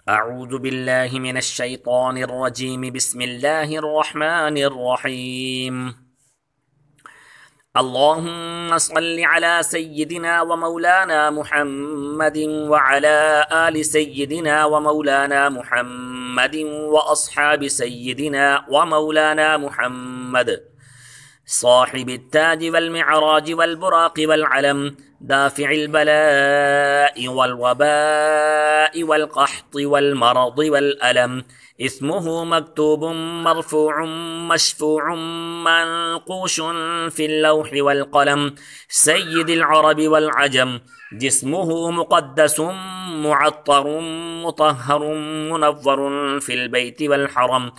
أعوذ بالله من الشيطان الرجيم. بسم الله الرحمن الرحيم. اللهم صل على سيدنا ومولانا محمد وعلى آل سيدنا ومولانا محمد وأصحاب سيدنا ومولانا محمد صاحب التاج والمعراج والبراق والعلم، دافع البلاء والوباء والقحط والمرض والألم، اسمه مكتوب مرفوع مشفوع منقوش في اللوح والقلم، سيد العرب والعجم، جسمه مقدس معطر مطهر منور في البيت والحرم،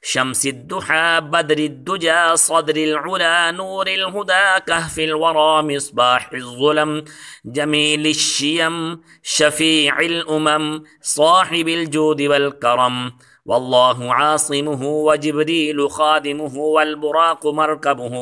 شمس الدحى بدر الدجى صدر العلا نور الهدى كهف الورى مصباح الظلم، جميل الشيم شفيع الأمم صاحب الجود والكرم، والله عاصمه وجبريل خادمه والبراق مركبه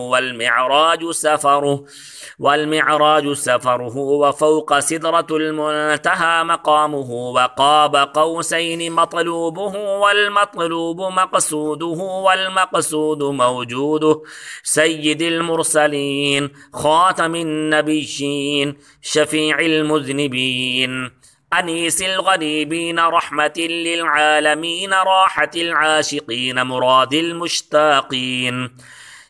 والمعراج سفره وفوق سدرة المنتهى مقامه، وقاب قوسين مطلوبه والمطلوب مقصوده والمقصود موجوده، سيد المرسلين خاتم النبيين شفيع المذنبين، أنيس الغريبين رحمة للعالمين راحة العاشقين مراد المشتاقين،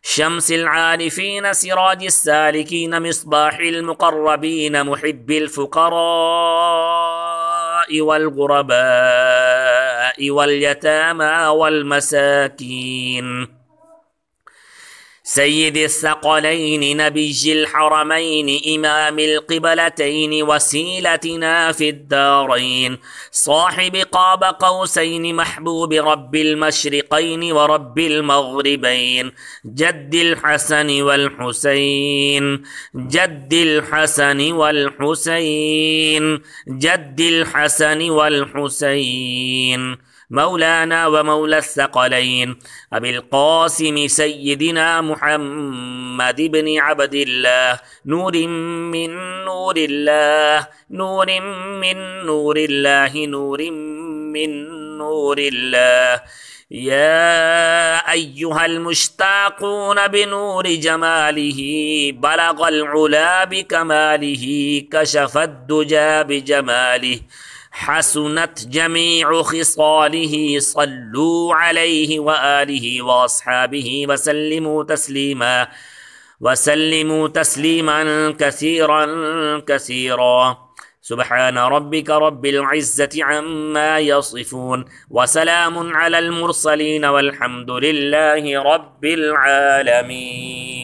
شمس العارفين سراج السالكين مصباح المقربين محب الفقراء والغرباء واليتامى والمساكين، سيد الثقلين نبي الحرمين إمام القبلتين وسيلتنا في الدارين، صاحب قاب قوسين محبوب رب المشرقين ورب المغربين، جد الحسن والحسين جد الحسن والحسين جد الحسن والحسين، مولانا ومولى الثقلين أبي القاسم سيدنا محمد بن عبد الله، نور من نور الله نور من نور الله نور من نور الله، يا أيها المشتاقون بنور جماله بلغ العلا بكماله كشف الدجى بجماله، حسنت جميع خصاله صلوا عليه وآله وأصحابه وسلموا تسليما كثيرا كثيرا. سبحان ربك رب العزة عما يصفون وسلام على المرسلين والحمد لله رب العالمين.